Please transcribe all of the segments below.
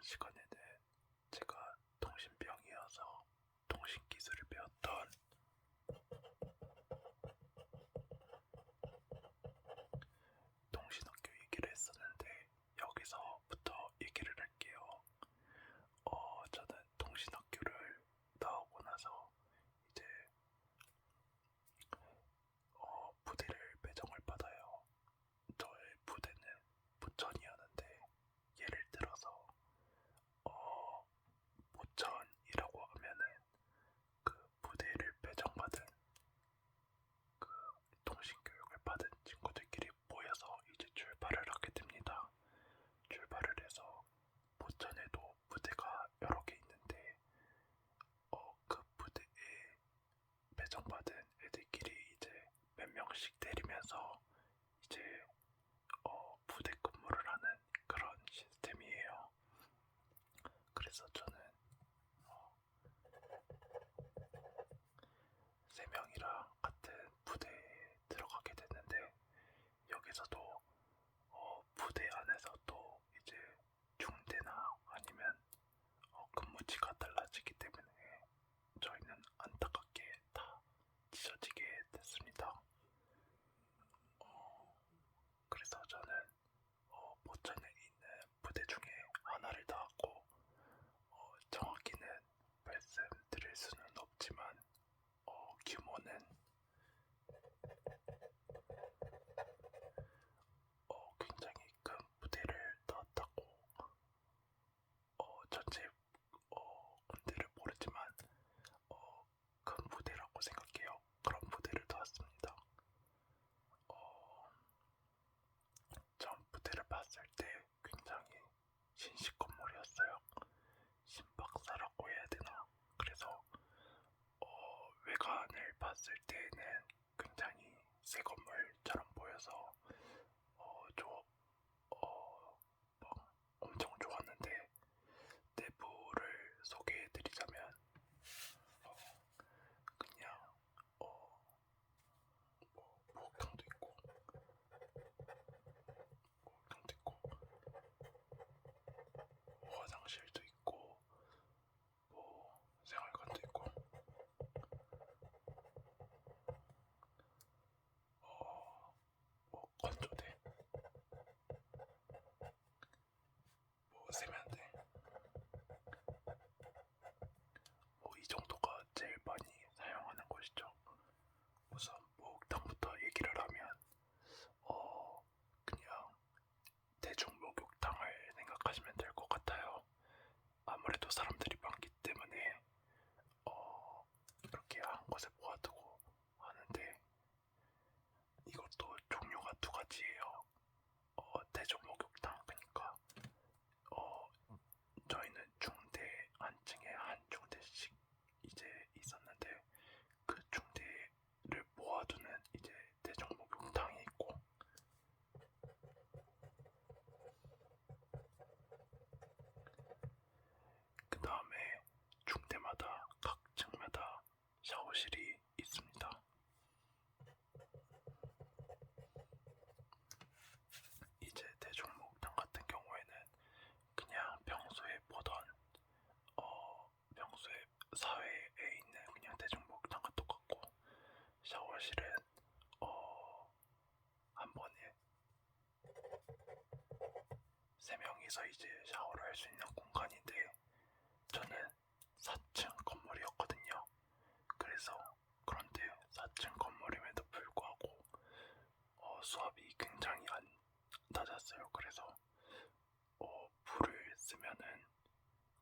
시간에는 제가 통신병이어서 통신기술을 배웠던 통신학교 얘기를 했었는데 여기서부터 얘기를 할게요. 저는 통신학교를 나오고 나서 이제 부대를 배정을 받아요. 저의 부대는 부천이었는데 예를 들어서 부천이라고 하면은 그 부대를 배정받은 그 통신교육을 받은 친구들끼리 모여서 이제 출발을 하게 됩니다. 출발을 해서 부천에도 부대가 여러 개 있는데 그 부대에 배정받은 애들끼리 이제 몇 명씩 내리면서 이제 부대 근무를 하는 그런 시스템이에요. 그래서 저는 3명이랑 같은 부대에 들어가게 됐는데 여기서도 부대 안에서도 이제 중대나 아니면 근무지가 달라지기 때문에 저희는 안타깝게 다 찢어지게 됐습니다. 그래서 저는 포천에 있는 부대 중에 하나를 나왔고 정확히는 말씀드릴 수는 없지만 규모는 굉장히 큰 부대를 나왔다고 전체 군대를 모르지만 큰 부대라고 생각해요. 그런 부대를 나왔습니다. 처음 부대를 봤을 때 굉장히 신식 건물이었어요. 신박사라고 해야 되나? 그래서 외관을 봤을 때는 굉장히 새 건물처럼 보여서 막 엄청 좋았는데 내부를 소개해드리자면 그냥 목욕탕도 있고 화장실도 있고 생활관도 있고 건조대, 세면대 이 정도가 제일 많이 사용하는 곳이죠. 우선 목욕탕부터 얘기를 하면 그냥 대중 목욕탕을 생각하시면 될 것 같아요. 아무래도 사람들이 많기 때문에 이렇게 한 곳에 모아두고 하는데 이것도 종류가 두 가지예요. 대중 목욕탕 그러니까 저희는 중대 한층에 한 중대씩 이제 있었는데 그 중대를 모아두는 이제 대중 목욕탕이 있고 그 다음에 중대마다 각 층마다 샤워실이 있습니다. 이제 대중목욕탕 같은 경우에는 그냥 평소에 보던 평소에 사회에 있는 그냥 대중목욕탕과 똑같고 샤워실은 한 번에 3명이서 이제 샤워를 할 수 있는 공간인데 저는 4층 건물이었거든요. 그래서 그런데 4층 건물임에도 불구하고 수압이 굉장히 안 낮았어요. 그래서 불을 쓰면은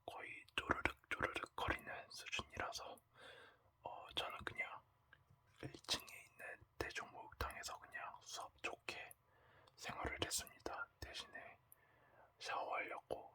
거의 쪼르륵 쪼르륵 거리는 수준이라서 저는 그냥 1층에 있는 대중목욕탕에서 그냥 수압 좋게 생활을 했습니다. 대신에 샤워하려고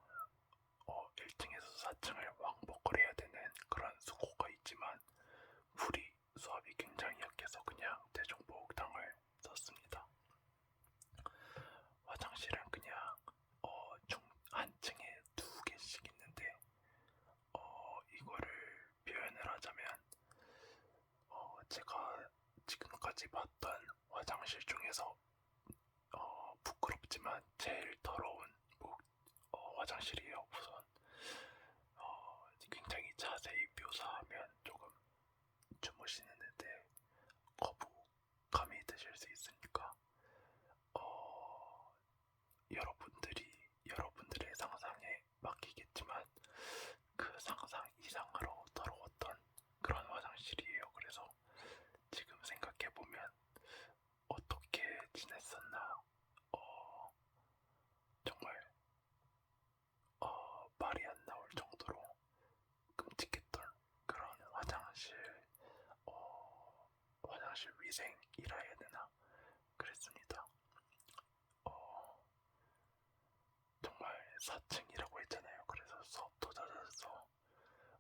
4층이라고 했잖아요. 그래서 수업도 잦아서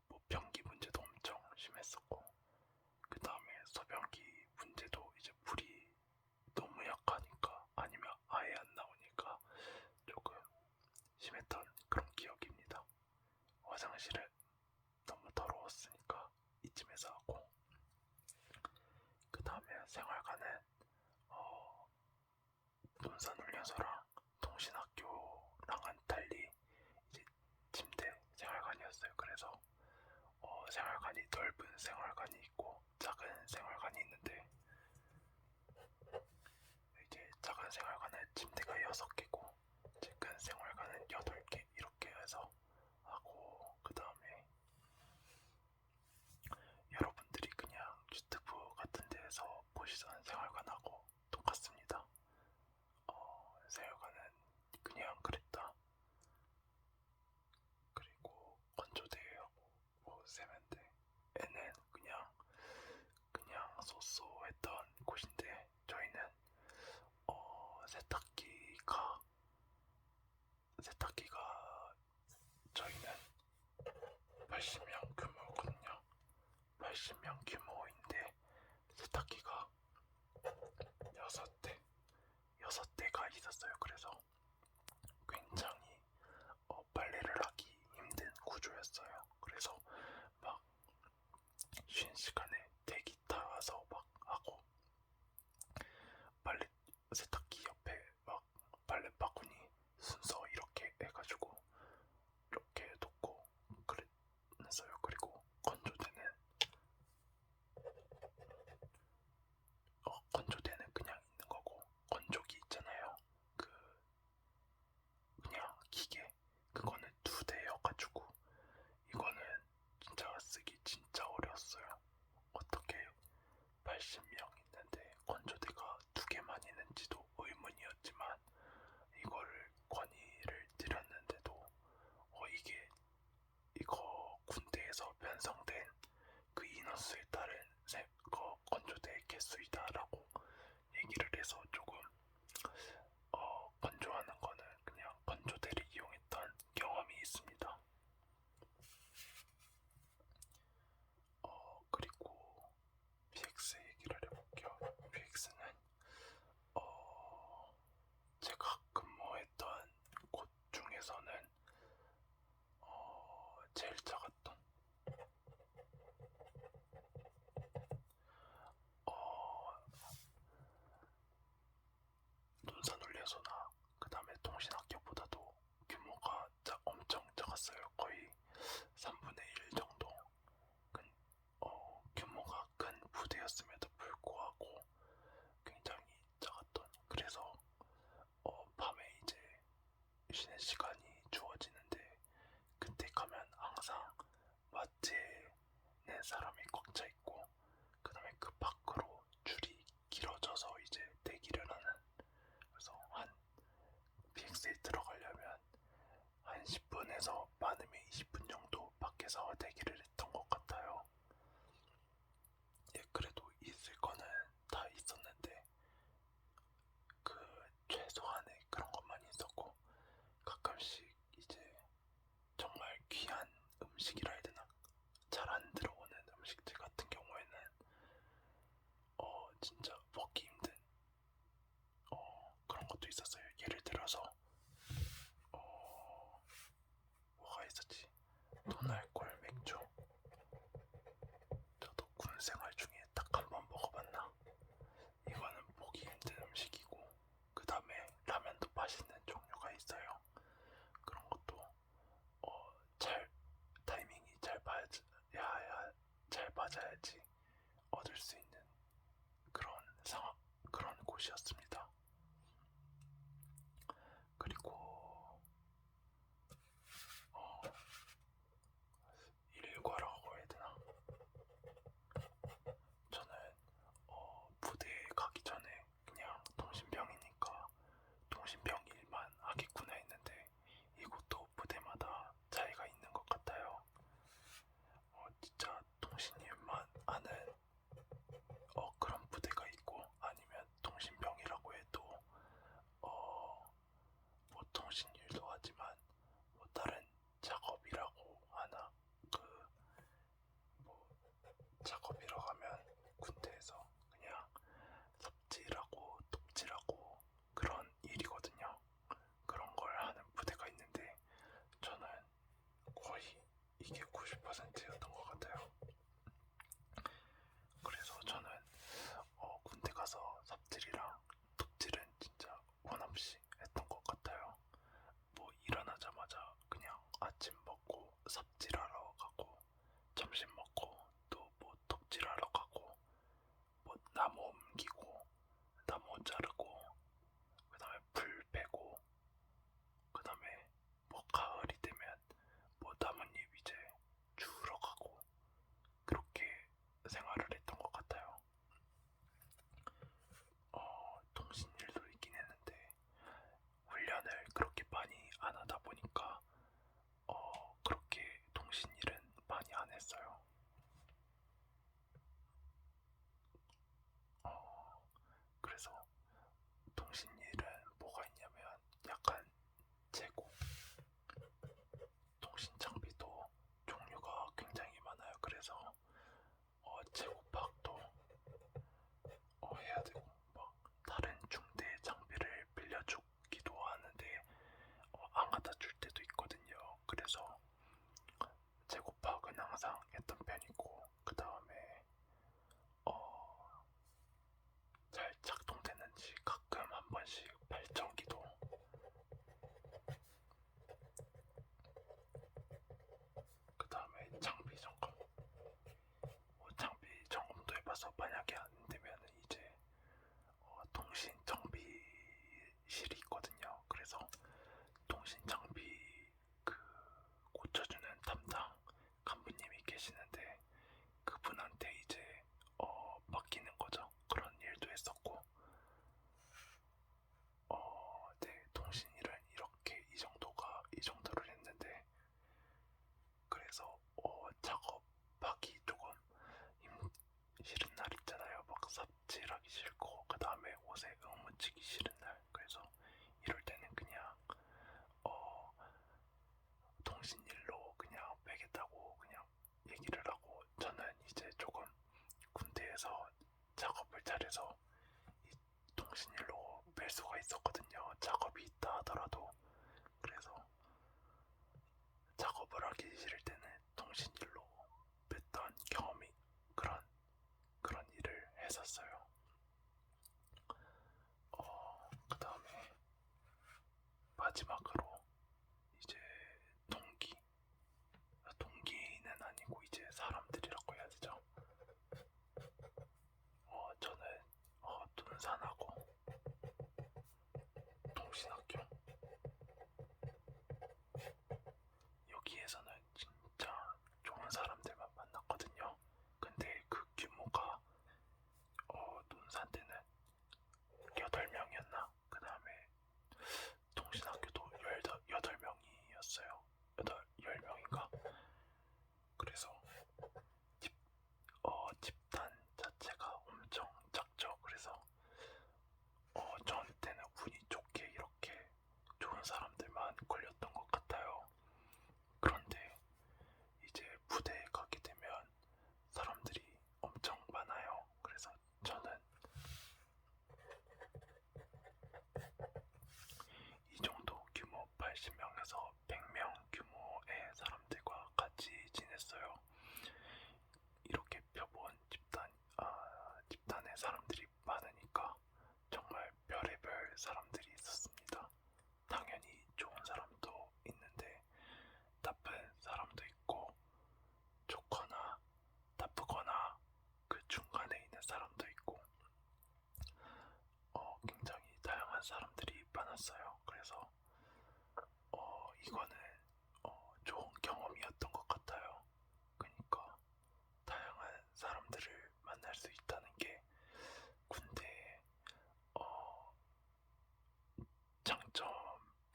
뭐 변기 문제도 엄청 심했었고, 그 다음에 소변기 문제도 이제 불이 너무 약하니까 아니면 아예 안 나오니까 조금 심했던 그런 기억입니다. 화장실은 너무 더러웠으니까 이쯤에서 하고, 그 다음에 생활관은 논산훈련소랑 동신학교랑은 달리 이제 침대 생활관이었어요. 그래서 생활관이 넓은 생활관이 있고 작은 생활관이 있는데, 이제 작은 생활관은 침대가 6개고 큰 생활관은 8개 이렇게 해서 하고, 그 다음에 여러분들이 그냥 유튜브 같은 데에서 보시던 생활관하고 똑같습니다. 생활관은 그냥 그랬다. 그리고 건조대하고 뭐 세면대에는 그냥 소소했던 곳인데, 저희는 세탁기가 저희는 80명 규모거든요. 80명 규모인데 세탁기가 6대가 있었어요. 그래서 굉장히 빨래를 하기 힘든 구조였어요. 그래서 막 쉰 시간에 대기 타서 막 하고, 빨래 세탁기 옆에 막 빨래 바구니 순서 이렇게 해가지고 이렇게 놓고 그랬어요. 그리고 건조대는 그냥 있는 거고, 건조기 있잖아요. 그 그냥 기계, 그거는 2대여가지고 이거는 진짜 쓰기 진짜 어려웠어요. 어떻게 80명 있는데 건조대가 2개만 있는지도 의문이었지만, 이거를 건의를 드렸는데도 이거 군대에서 편성된 그 인원수에 따른 건조대 개수이다라고 얘기를 해서 조금 건조하는 거는 그냥 건조대를 이용했던 경험이 있습니다. 그리고 PX 얘기를 해볼게요. PX는 제가 근무했던 곳 중에서는 제일 작았던, 논산훈련소나 그 다음에 동신학교보다도 규모가 엄청 작았어요. 거의 3분의 1 정도. 규모가 큰 부대였음에도 불구하고 굉장히 작았던, 그래서 밤에 이제 쉬는 시간이 주어지는데, 그때 가면 항상 마트에는 사람이 꽉 차 있고, 그 다음에 그 밖으로 줄이 길어져서 이제 대기를 하는, 그래서 한 PX에 들어가려면 한 10분에서 많으면 20분 정도 밖에서 대기를 했던 것 같아요. 예, 그래도 있을 거는 다 있었는데 그 최소한의 그런 것만 있었고, 가끔씩 이제 정말 귀한 음식이라 해야 되나, 잘 안 들어오는 음식들 같은 경우에는 진짜 먹기 힘든 그런 것도 있었어요. 예를 들어서 뭐가 있었지? 노날콜 맥주. 저도 군 생활 중에 딱 한 번 먹어봤나? 이거는 보기 힘든 음식이고, 그 다음에 라면도 맛있는 종류가 있어요. 그런 것도 잘 타이밍이 잘 맞아야지 얻을 수 있는 그런 그런 곳이었습니다. 그리고 일과라고 해야 되나? 저는 부대에 가기 전에 그냥 동신병이니까 동신병 일만 하겠구나 했는데, 이것도 부대마다 차이가 있는 것 같아요. 진짜 동신일만 하는 그런 부대가 있고, 아니면 동신병이라고 옷에 묻히기 싫은 날. 그래서 이럴 때는 그냥 통신일로 그냥 빼겠다고 그냥 얘기를 하고, 저는 이제 조금 군대에서 작업을 잘해서 이 통신일로 뺄 수가 있었거든요. 작업이 있다 하더라도. 그래서 작업을 하기 싫을 때는 통신일로 뺐던 경험이, 그런 일을 했었어요. 그 다음에 마지막으로 이제 동기는 아니고 이제 사람들이라고 해야 되죠. 저는 둔산하고 동신학교, 여기에서는 진짜 좋은 사람들만 만났거든요. 근데 그 규모가 논산 때는 8명이었나? 그 다음에 동신학교도 8명이었어요. 10명인가? 그래서 집단 자체가 엄청 작죠. 그래서 저한테는 운이 좋게 이렇게 좋은 사람들만 걸렸던 것 같아요. 그런데 이제 부대에 가게 되면 사람들이 엄청 많아요. 그래서 저는 이 정도 규모 80명에서 100명 규모의 사람들과 같이 지냈어요. 이렇게 펴본 집단의 사람들이 많으니까 정말 별의별 사람들이 있었습니다. 당연히 좋은 사람도 있는데 나쁜 사람도 있고, 좋거나 나쁘거나 그 중간에 있는 사람도 있고, 굉장히 다양한 사람들이 많았어요. 그래서 이거는 좋은 경험이었던 것 같아요. 그러니까 다양한 사람들을 만날 수 있다는 게 군대의 장점,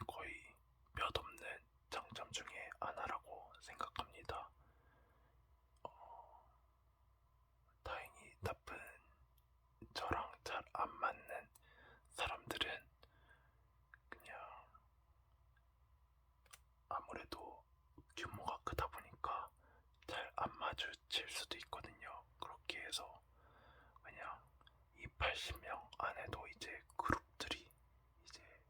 거의 몇 없는 장점 중에 하나라고 생각합니다. 다행히 저랑 잘 안 맞는 사람들은 그냥 아무래도 규모가 크다 보니까 잘 안 마주칠 수도 있거든요. 그렇게 해서 그냥 이 80명 안에도 이제 그룹들이, 이제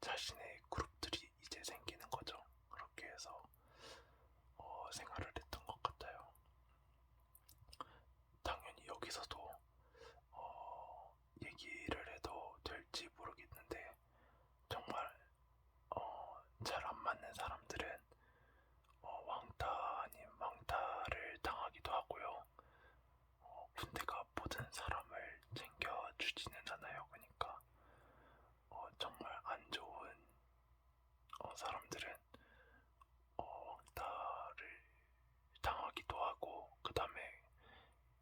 자신의 그룹들이 이제 생기는 거죠. 그렇게 해서 생활을 했던 것 같아요. 당연히 여기서도 얘기를 해도 될지 모르겠는데, 정말 잘 안 맞는 사람들은 왕따 아닌 왕따를 당하기도 하고요. 군대가 모든 사람을 챙겨주지는 않아요. 그러니까 정말 안 좋은 사람들은 왕따를 당하기도 하고, 그 다음에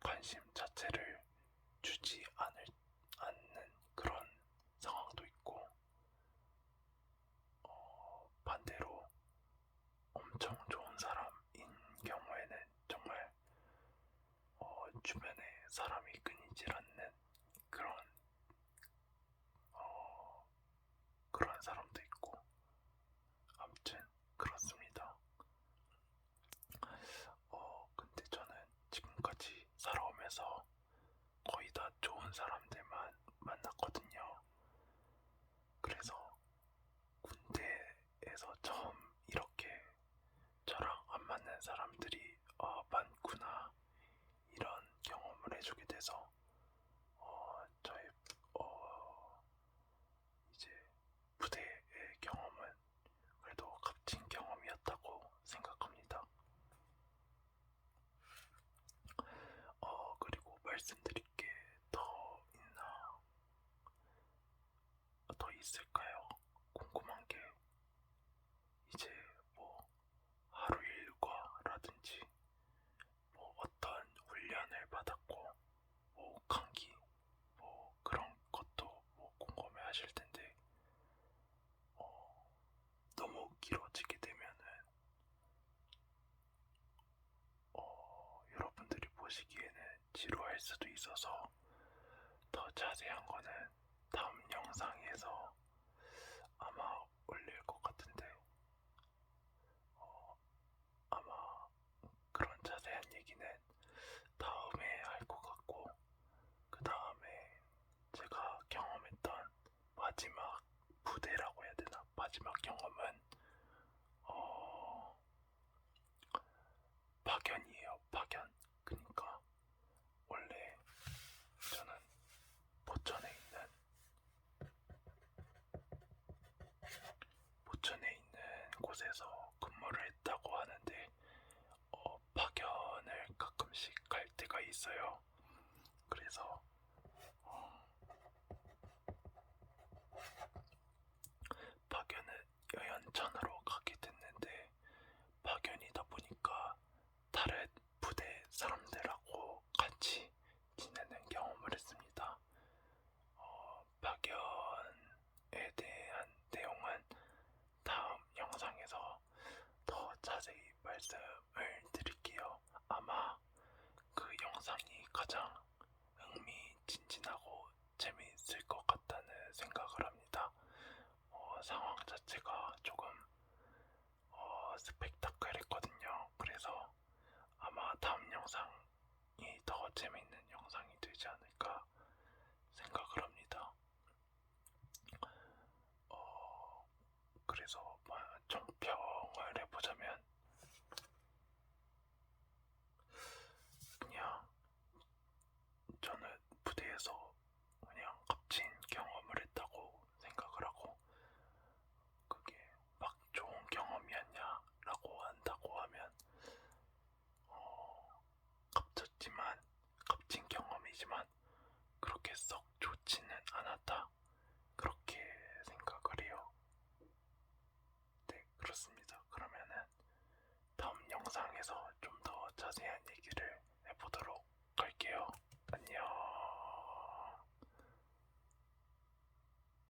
관심 자체를 주지 않는 그런 상황도 있고, 반대로 엄청 좋은 사람인 경우에는 정말 주변에 사람이 끊이질 않는 그런 그런 사람도 있고, 아무튼 그렇습니다. 근데 저는 지금까지 살아오면서 거의 다 좋은 사람들만 만났거든요. 그래서 군대에서 처음 이렇게 저랑 안 맞는 사람들이 많구나, 이런 경험을 해주게 돼서 저의 이제 부대의 경험은 그래도 값진 경험이었다고 생각합니다. 그리고 말씀드릴 게 더 있나? 더 있을까요? 궁금한 게, 이제 뭐 하루 일과라든지 뭐 어떤 훈련을 받았고, 뭐 감기, 뭐 그런 것도 뭐 궁금해 하실 텐데, 너무 길어지게 되면은 여러분들이 보시기에는 지루할 수도 있어서 더 자세한 거는 마지막 부대라고 해야 되나? 마지막 경험은 어, 파견이에요. 파견. 그러니까 원래 저는 포천에 있는 곳에서 근무를 했다고 하는데 파견을 가끔씩 갈 때가 있어요. 그래서 파견은 여연천으로 가게 됐는데 파견이다 보니까 다른 부대 사람들하고 같이 지내는 경험을 했습니다. 파견에 대한 내용은 다음 영상에서 더 자세히 말씀을 드릴게요. 아마 그 영상이 가장 흥미진진하고 재미있을 것